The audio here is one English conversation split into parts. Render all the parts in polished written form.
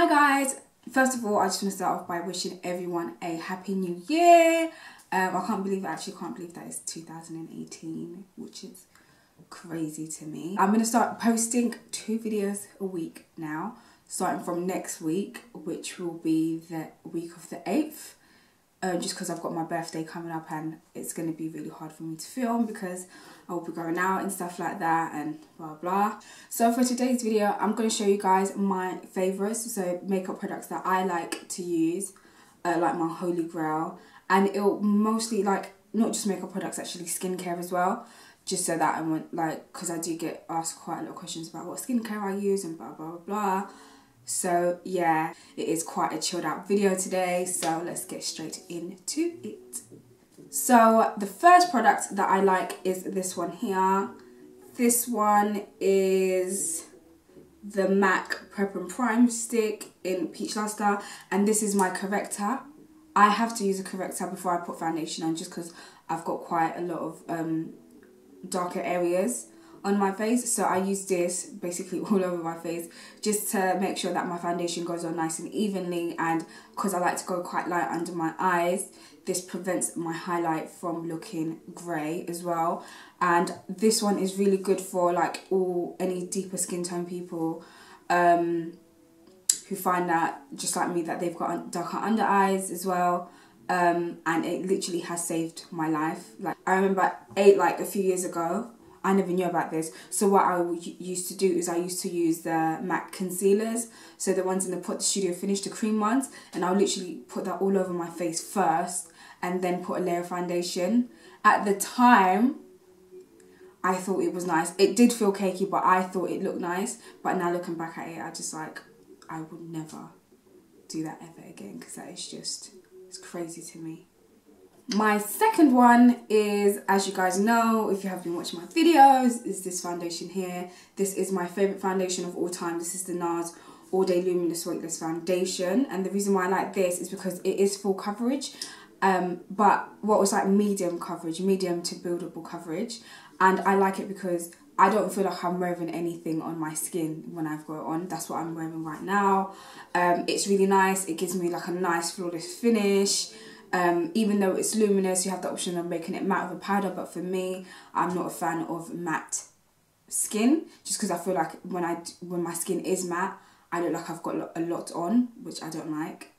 Hi guys, first of all I just want to start off by wishing everyone a happy new year. I can't believe that it's 2018, which is crazy to me. I'm going to start posting 2 videos a week now, starting from next week, which will be the week of the 8th. Just because I've got my birthday coming up and it's going to be really hard for me to film because I will be going out and stuff like that and blah blah. So for today's video I'm going to show you guys my favourites, so makeup products that I like to use, like my holy grail, and it'll mostly like not just makeup products, actually skincare as well, just so that I want, like, because I do get asked quite a lot of questions about what skincare I use and blah blah blah blah. So yeah, it is quite a chilled out video today, so let's get straight into it. So the first product that I like is this one here. This one is the MAC Prep and Prime stick in Peach Lustre, and this is my corrector. I have to use a corrector before I put foundation on just because I've got quite a lot of darker areas on my face, so I use this basically all over my face just to make sure that my foundation goes on nice and evenly, and because I like to go quite light under my eyes, this prevents my highlight from looking grey as well. And this one is really good for like any deeper skin tone people who find that, just like me, that they've got darker under eyes as well. And it literally has saved my life. Like I remember like a few years ago, I never knew about this. So what I used to do is I used to use the MAC concealers. So the ones in the Studio Finish, the cream ones. And I'll literally put that all over my face first and then put a layer of foundation. At the time, I thought it was nice. It did feel cakey, but I thought it looked nice. But now looking back at it, I just like, I would never do that ever again, because that is just, it's crazy to me. My second one is, as you guys know, if you have been watching my videos, is this foundation here. This is my favourite foundation of all time. This is the Nars All Day Luminous Weightless Foundation. And the reason why I like this is because it is full coverage. But what was like medium coverage, medium to buildable coverage. And I like it because I don't feel like I'm wearing anything on my skin when I've got it on. That's what I'm wearing right now. It's really nice. It gives me like a nice flawless finish. Even though it's luminous, you have the option of making it matte with a powder, but for me, I'm not a fan of matte skin, just because I feel like when my skin is matte, I look like I've got a lot on, which I don't like.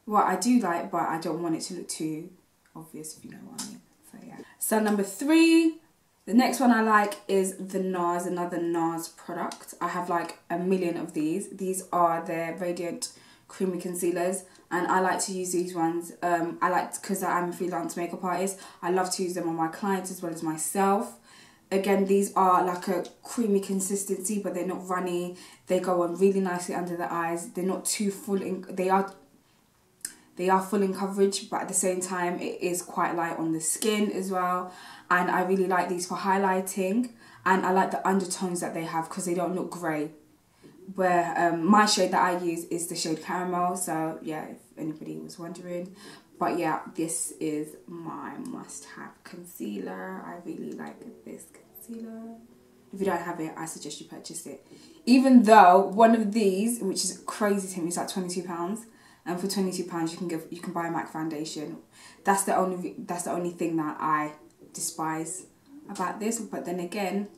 Well, I do like, but I don't want it to look too obvious, if you know what I mean. So yeah. So number 3, the next one I like is the Nars, another Nars product. I have like a million of these. These are their Radiant creamy concealers, and I like to use these ones. I like, because I'm a freelance makeup artist, I love to use them on my clients as well as myself. Again, these are like a creamy consistency, but they're not runny. They go on really nicely under the eyes. They're not too full in, they are full in coverage, but at the same time it is quite light on the skin as well. And I really like these for highlighting, and I like the undertones that they have because they don't look grey. Where my shade that I use is the shade Caramel, so yeah, if anybody was wondering. But yeah, this is my must-have concealer. I really like this concealer. If you don't have it, I suggest you purchase it. Even though one of these, which is crazy to me, is like £22, and for £22 you can buy a MAC foundation. That's the only thing that I despise about this. But then again,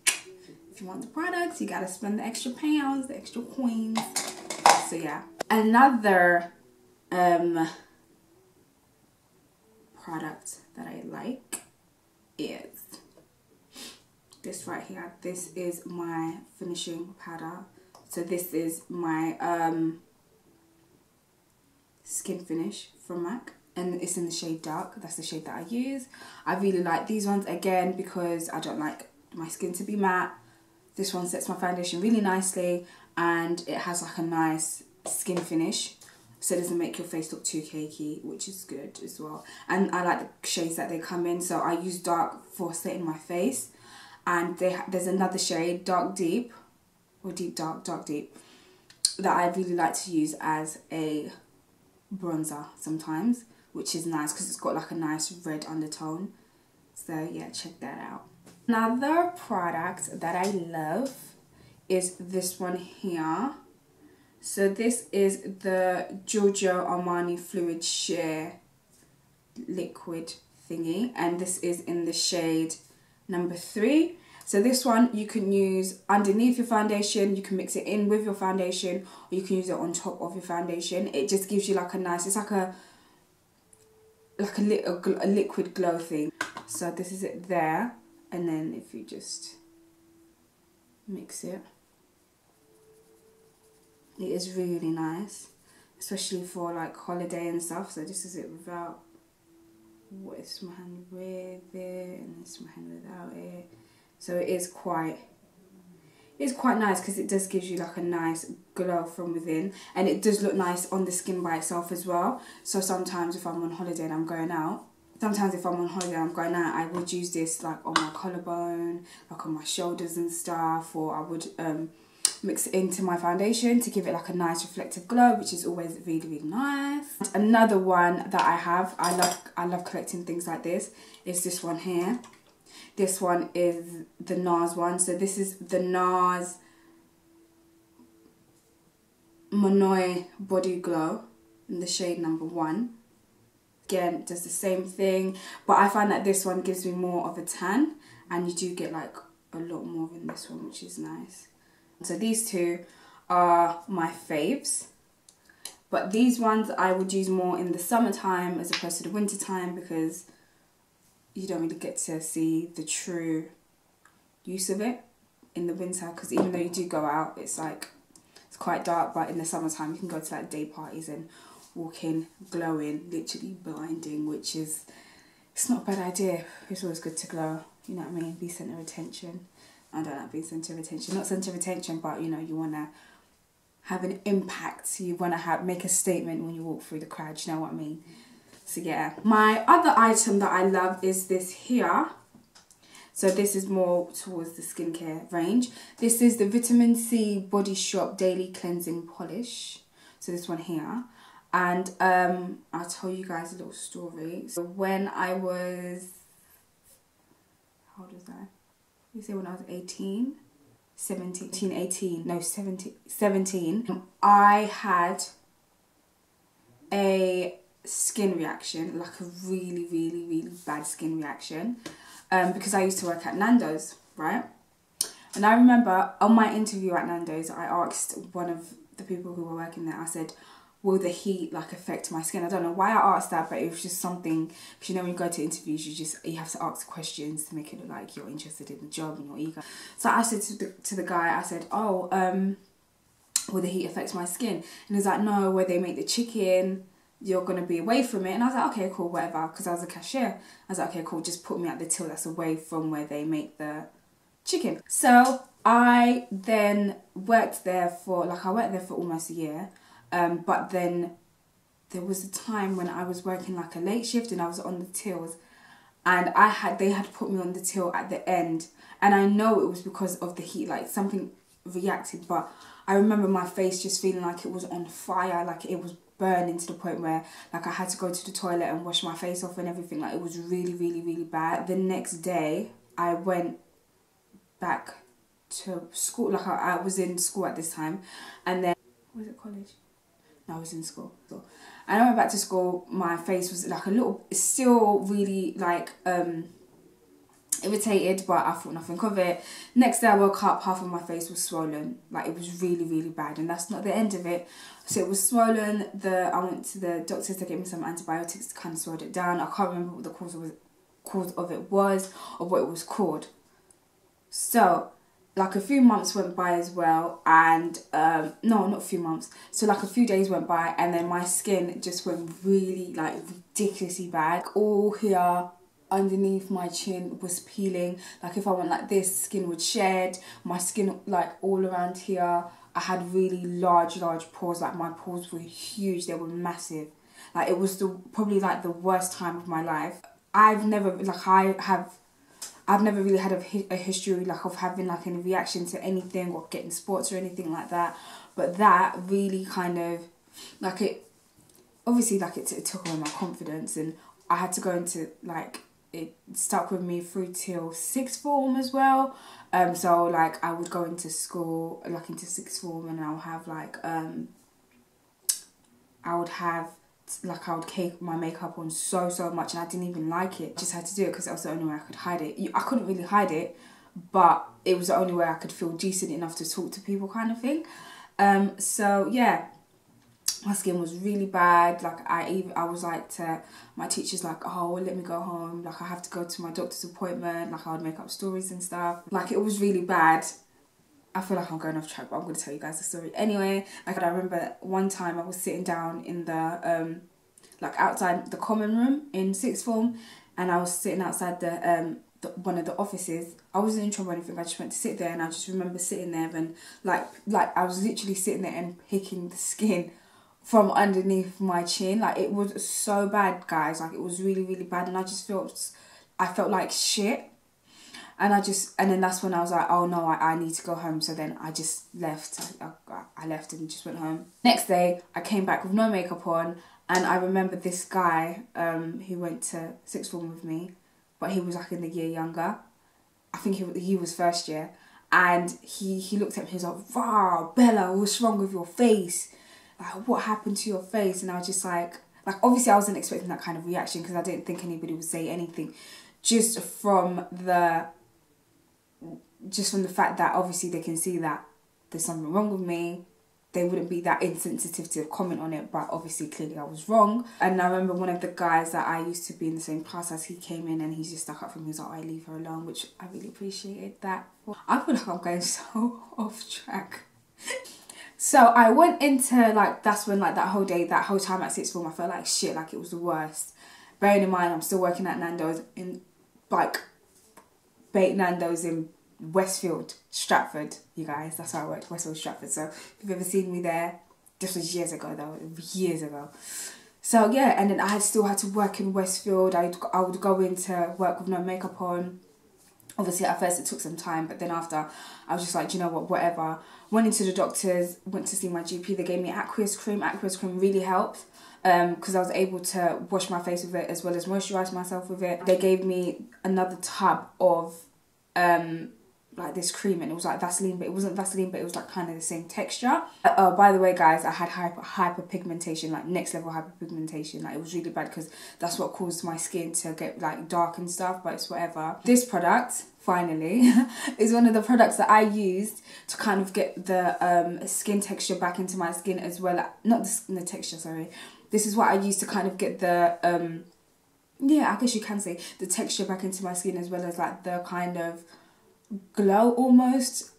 if you want the products, you gotta spend the extra pounds, the extra coins. So yeah. Another product that I like is this right here. This is my finishing powder. So this is my skin finish from MAC, and it's in the shade Dark. That's the shade that I use. I really like these ones, again, because I don't like my skin to be matte. This one sets my foundation really nicely, and it has like a nice skin finish, so it doesn't make your face look too cakey, which is good as well. And I like the shades that they come in, so I use Dark for setting my face, and there's another shade, Dark Deep, or Deep Dark, Dark Deep, that I really like to use as a bronzer sometimes, which is nice because it's got like a nice red undertone. So yeah, check that out. Another product that I love is this one here. So this is the Giorgio Armani Fluid Sheer liquid thingy, and this is in the shade number 3. So this one you can use underneath your foundation, you can mix it in with your foundation, or you can use it on top of your foundation. It just gives you like a nice, it's like a liquid glow thing. So this is it there, and then if you just mix it, it is really nice, especially for like holiday and stuff. So this is it without, what is my hand with it, and this is my hand without it. So it's quite nice because it does give you like a nice glow from within, and it does look nice on the skin by itself as well. So sometimes if I'm on holiday and I'm going out, I would use this like on my collarbone, like on my shoulders and stuff, or I would mix it into my foundation to give it like a nice reflective glow, which is always really, really nice. Another one that I have, I love collecting things like this, is this one here. This one is the Nars one. So this is the Nars Monoi Body Glow in the shade number 1. Again, does the same thing, but I find that this one gives me more of a tan, and you do get like a lot more in this one, which is nice. So these two are my faves, but these ones I would use more in the summertime as opposed to the winter time, because you don't really get to see the true use of it in the winter, because even though you do go out, it's like, it's quite dark, but in the summertime you can go to like day parties and walk in glowing, literally blinding, which is, it's not a bad idea. It's always good to glow, you know what I mean, be centre of attention. I don't like being centre of attention, not centre of attention, but you know, you want to have an impact, you want to make a statement when you walk through the crowd, you know what I mean. So yeah, my other item that I love is this here. So this is more towards the skincare range. This is the Vitamin C Body Shop Daily Cleansing Polish. So this one here. And I'll tell you guys a little story. So when I was, how old was I? You say when I was 18, 17, I had a skin reaction, like a really, really, really bad skin reaction, because I used to work at Nando's, right? And I remember on my interview at Nando's, I asked one of the people who were working there, I said, will the heat like affect my skin? I don't know why I asked that, but it was just something, because you know when you go to interviews, you have to ask questions to make it look like you're interested in the job and you're eager. So I said to the guy, I said, oh, will the heat affect my skin? And he's like, no, where they make the chicken, you're going to be away from it. And I was like, okay, cool, whatever, because I was a cashier. I was like, okay, cool, just put me at the till that's away from where they make the chicken. So I then worked there for, I worked there for almost a year. But then there was a time when I was working like a late shift and I was on the tills, and they had put me on the till at the end, and I know it was because of the heat, like something reacted, but I remember my face just feeling like it was on fire, like it was burning to the point where like I had to go to the toilet and wash my face off and everything. Like it was really, really, really bad. The next day I went back to school, like I was in school at this time, and then, was it college? No, I was in school. And I went back to school, my face was like a little, still really like irritated, but I thought nothing of it. Next day I woke up, half of my face was swollen. Like it was really, really bad, and that's not the end of it. So it was swollen. I went to the doctors to get me some antibiotics to kind of swell it down. I can't remember what the cause of it was or what it was called. So like a few months went by as well, and no, not a few months, so like a few days went by, and then my skin just went really like ridiculously bad. All here underneath my chin was peeling. Like if I went like this, skin would shed. My skin, like all around here, I had really large pores. Like my pores were huge, they were massive. Like it was probably like the worst time of my life. I've never really had a history like of having like a reaction to anything or getting spots or anything like that. But that really kind of, like it, obviously like it took away my confidence, and I had to go into like, it stuck with me through till sixth form as well. So like I would go into school, like into sixth form, and I'll have like I would have, like, I would cake my makeup on so much, and I didn't even like it. I just had to do it because that was the only way I could hide it. I couldn't really hide it, but it was the only way I could feel decent enough to talk to people, kind of thing. So yeah, my skin was really bad. Like, I was like to my teachers, like, oh, well, let me go home, like, I have to go to my doctor's appointment. Like, I would make up stories and stuff. Like, it was really bad. I feel like I'm going off track, but I'm going to tell you guys the story anyway. Like, I remember one time I was sitting down in the like, outside the common room in sixth form, and I was sitting outside the one of the offices. I wasn't in trouble or anything, I just went to sit there, and I just remember sitting there and like I was literally sitting there and picking the skin from underneath my chin. Like, it was so bad, guys. Like, it was really bad, and I felt like shit. And then that's when I was like, oh no, I need to go home. So then I just left. I left and just went home. Next day, I came back with no makeup on, and I remember this guy who went to sixth form with me, but he was like in the year younger. I think he was first year, and he looked at me. He was like, "Wow, Bella, what's wrong with your face? Like, what happened to your face?" And I was just like obviously I wasn't expecting that kind of reaction, because I didn't think anybody would say anything, just from the fact that obviously they can see that there's something wrong with me. They wouldn't be that insensitive to comment on it, but obviously clearly I was wrong. And I remember one of the guys that I used to be in the same class as, he came in and he just stuck up for me. He was like, I leave her alone, which I really appreciated that. I feel like I'm going so off track. So I went into, like, that's when, like, that whole time at sixth form, I felt like shit, like it was the worst. Bearing in mind, I'm still working at Nando's in, like, baked Nando's in Westfield, Stratford, you guys. That's how I worked, Westfield, Stratford. So if you've ever seen me there, this was years ago though, years ago. So yeah, and then I still had to work in Westfield. I would go into work with no makeup on. Obviously at first it took some time, but then after I was just like, you know what, whatever. Went into the doctors, went to see my GP. They gave me aqueous cream. Aqueous cream really helped, because I was able to wash my face with it as well as moisturise myself with it. They gave me another tub of like this cream, and it was like Vaseline, but it wasn't Vaseline, but it was like kind of the same texture. Oh, by the way, guys, I had hyperpigmentation, like next level hyperpigmentation. Like, it was really bad, because that's what caused my skin to get like dark and stuff, but it's whatever. This product, finally, is one of the products that I used to kind of get the skin texture back into my skin as well. Not the texture, sorry. This is what I used to kind of get the, yeah, I guess you can say, the texture back into my skin, as well as like the kind of glow almost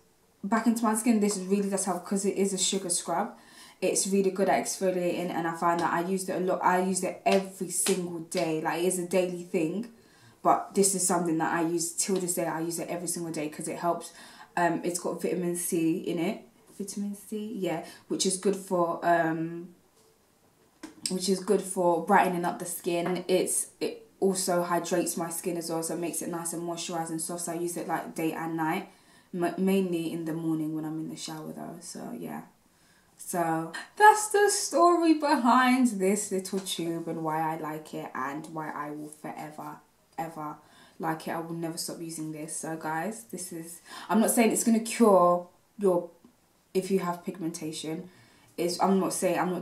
back into my skin. This really does help, because it is a sugar scrub. It's really good at exfoliating, and I find that I used it a lot. I used it every single day. Like, it is a daily thing, but this is something that I use till this day. I use it every single day because it helps. It's got vitamin C in it. Vitamin C, yeah, which is good for brightening up the skin. It also hydrates my skin as well, so it makes it nice and moisturised and soft. So I use it like day and night, mainly in the morning when I'm in the shower though. So yeah, so that's the story behind this little tube, and why I like it, and why I will forever ever like it. I will never stop using this. So guys, this is, I'm not saying it's going to cure if you have pigmentation. I'm not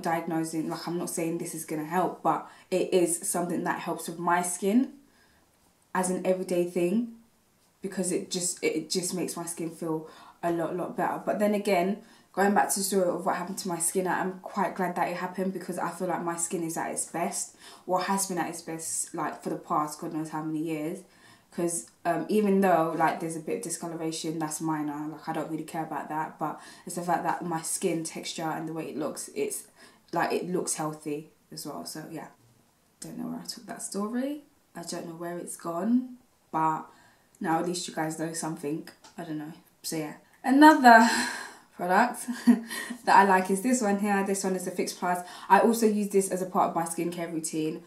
diagnosing, like, I'm not saying this is going to help, but it is something that helps with my skin as an everyday thing, because it just makes my skin feel a lot better. But then again, going back to the story of what happened to my skin, I'm quite glad that it happened, because I feel like my skin is at its best, or has been at its best, like, for the past God knows how many years. Because even though, like, there's a bit of discoloration, that's minor, like, I don't really care about that, but it's the fact that my skin texture and the way it looks, it's like, it looks healthy as well. So yeah, don't know where I took that story, I don't know where it's gone, but now at least you guys know something. I don't know. So yeah, another product that I like is this one here. This one is the Fix Plus. I also use this as a part of my skincare routine.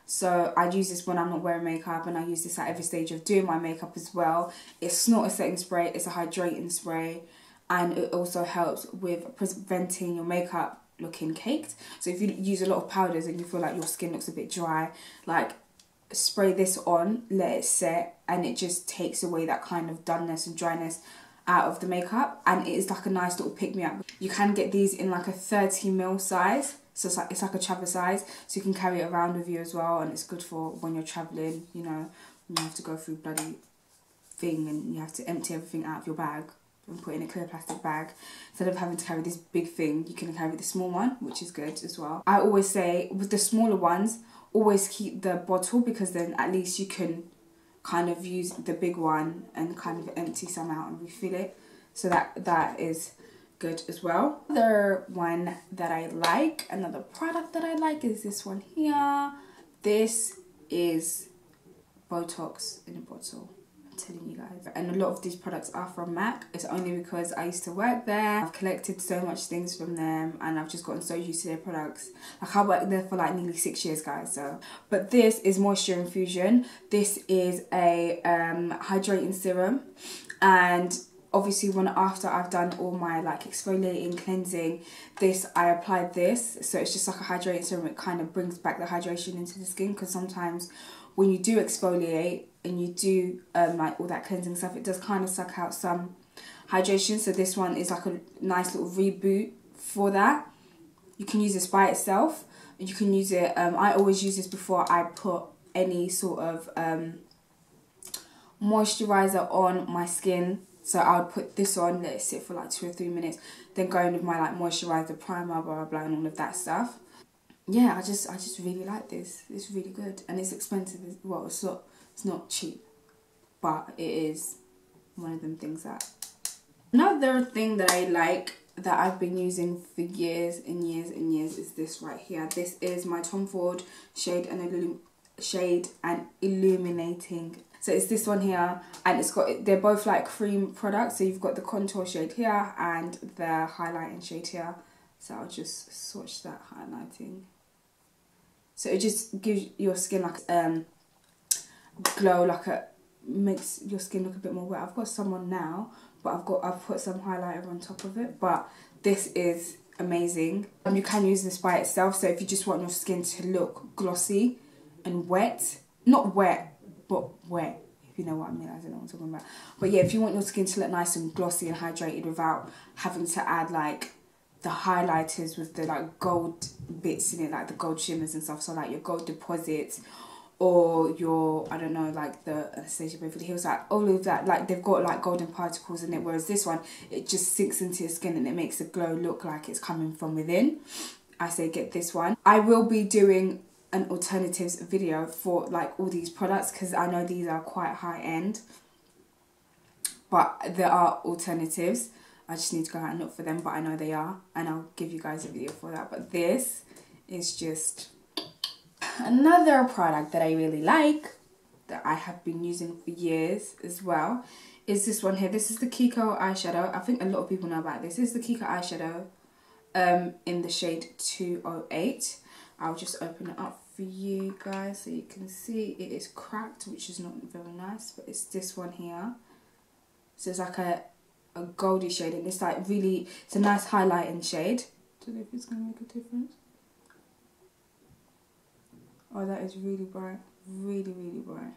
So I use this when I'm not wearing makeup, and I use this at every stage of doing my makeup as well. It's not a setting spray, it's a hydrating spray, and it also helps with preventing your makeup looking caked. So if you use a lot of powders and you feel like your skin looks a bit dry, like, spray this on, let it set, and it just takes away that kind of doneness and dryness out of the makeup, and it is like a nice little pick-me-up. You can get these in like a 30ml size, So it's like a travel size, so you can carry it around with you as well, and it's good for when you're travelling, you know, when you have to go through bloody thing and you have to empty everything out of your bag and put in a clear plastic bag. Instead of having to carry this big thing, you can carry the small one, which is good as well. I always say with the smaller ones, always keep the bottle, because then at least you can kind of use the big one and kind of empty some out and refill it. So that is good as well. Another one that I like, another product that I like is this one here. This is Botox in a bottle, I'm telling you guys. And a lot of these products are from MAC. It's only because I used to work there. I've collected so much things from them and I've just gotten so used to their products. Like I worked there for like nearly 6 years, guys. So, but this is Moisture Infusion. This is a hydrating serum, and obviously after I've done all my like exfoliating, cleansing, I applied this. So it's just like a hydrating serum. It kind of brings back the hydration into the skin, because sometimes when you do exfoliate and you do like all that cleansing stuff, it does kind of suck out some hydration. So this one is like a nice little reboot for that. You can use this by itself. You can use it, I always use this before I put any sort of moisturizer on my skin. So I would put this on, let it sit for like 2 or 3 minutes, then go in with my like moisturizer, primer, blah blah blah, and all of that stuff. Yeah, I just really like this. It's really good, and it's expensive as well. It's not cheap, but it is one of them things that. Another thing that I like that I've been using for years and years and years is this right here. This is my Tom Ford Shade and Illuminating. So it's this one here, and they're both like cream products. So you've got the contour shade here and the highlighting shade here. So I'll just swatch that highlighting. So it just gives your skin like glow, makes your skin look a bit more wet. I've got some on now, but I've put some highlighter on top of it. But this is amazing. You can use this by itself. So if you just want your skin to look glossy and wet, not wet, but wet, if you know what I mean. I don't know what I'm talking about. But yeah, if you want your skin to look nice and glossy and hydrated without having to add like the highlighters with the like gold bits in it, like the gold shimmers and stuff, so like your gold deposits or your, I don't know, like the Anastasia Beverly Hills, like all of that, like they've got like golden particles in it, whereas this one, it just sinks into your skin and it makes the glow look like it's coming from within. I say get this one. I will be doing an alternatives video for like all these products, because I know these are quite high end, but there are alternatives. I just need to go out and look for them, but I know they are, and I'll give you guys a video for that. But this is just another product that I really like, that I have been using for years as well, is this one here. This is the Kiko eyeshadow. I think a lot of people know about this. This is the Kiko eyeshadow in the shade 208. I'll just open it up for you guys so you can see. It is cracked, which is not very nice, but it's this one here. So it's like a goldy shade, and it's like really, it's a nice highlighting shade. Don't know if it's going to make a difference. Oh, that is really bright. Really, really bright.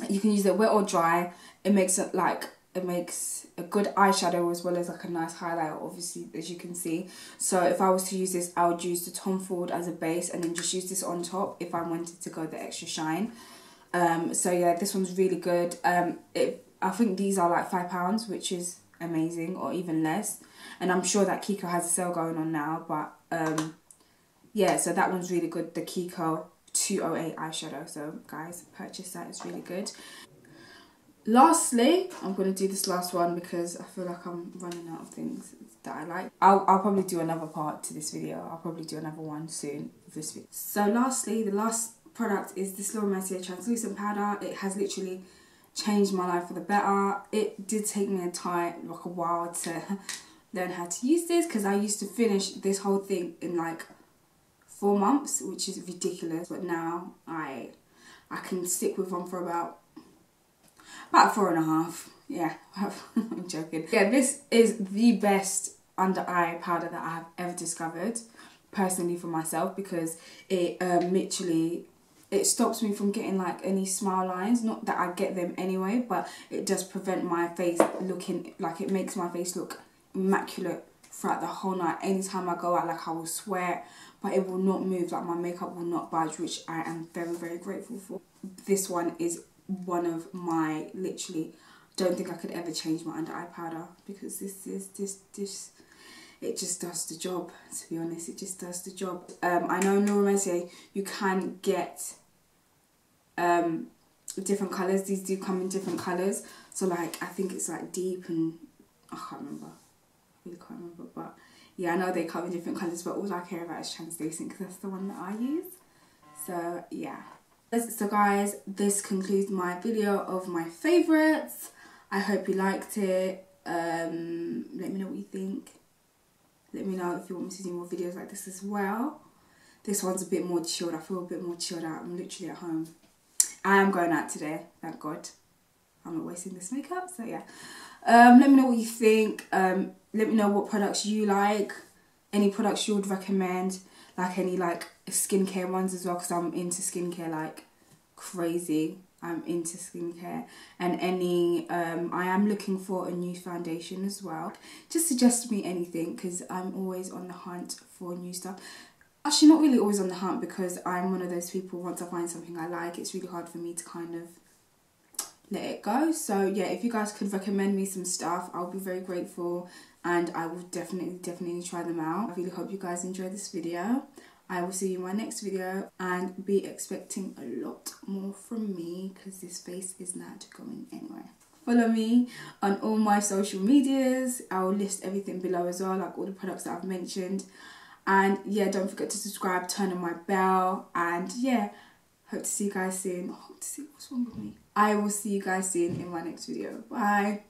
You can use it wet or dry. It makes it like, it makes a good eyeshadow as well as like a nice highlight, obviously, as you can see. So if I was to use this, I would use the Tom Ford as a base and then just use this on top if I wanted to go the extra shine. So yeah, this one's really good. I think these are like £5, which is amazing, or even less. And I'm sure that Kiko has a sale going on now, but yeah, so that one's really good, the Kiko 208 eyeshadow. So guys, purchase that, it's really good. Lastly, I'm going to do this last one because I feel like I'm running out of things that I like. I'll probably do another part to this video. I'll probably do another one soon of this video. So lastly, the last product is this little Mercier translucent powder. It has literally changed my life for the better. It did take me a while to learn how to use this, because I used to finish this whole thing in like 4 months, which is ridiculous. But now I can stick with one for about 4.5. Yeah, I'm joking. Yeah, this is the best under eye powder that I have ever discovered, personally for myself, because it literally, it stops me from getting like any smile lines. Not that I get them anyway, but it does prevent my face looking like, it makes my face look immaculate throughout the whole night. Anytime I go out, like, I will sweat, but it will not move, like my makeup will not budge, which I am very, very grateful for. This one is one of my, literally, don't think I could ever change my under eye powder, because this it just does the job, to be honest. It just does the job. I know in Mercier you can get different colours. These do come in different colours, so like I think it's like deep and I can't remember, I really can't remember, but yeah, I know they come in different colours, but all I care about is translucent because that's the one that I use. So yeah. So guys, this concludes my video of my favourites. I hope you liked it. Let me know what you think. Let me know if you want me to do more videos like this as well. This one's a bit more chilled. I feel a bit more chilled out. I'm literally at home. I am going out today, thank God. I'm not wasting this makeup, so yeah. Let me know what you think. Let me know what products you like. Any products you would recommend. Like any like skincare ones as well, because I'm into skincare like crazy. I'm into skincare. And any, I am looking for a new foundation as well. Just suggest me anything, because I'm always on the hunt for new stuff. Actually, not really always on the hunt, because I'm one of those people, once I find something I like, it's really hard for me to kind of let it go. So yeah, if you guys could recommend me some stuff, I'll be very grateful, and I will definitely try them out. I really hope you guys enjoyed this video. I will see you in my next video, and be expecting a lot more from me, because this face is not going anywhere. Follow me on all my social medias. I will list everything below as well, like all the products that I've mentioned. And yeah, don't forget to subscribe, turn on my bell, and yeah, hope to see you guys soon. What's wrong with me? I will see you guys soon in my next video. Bye.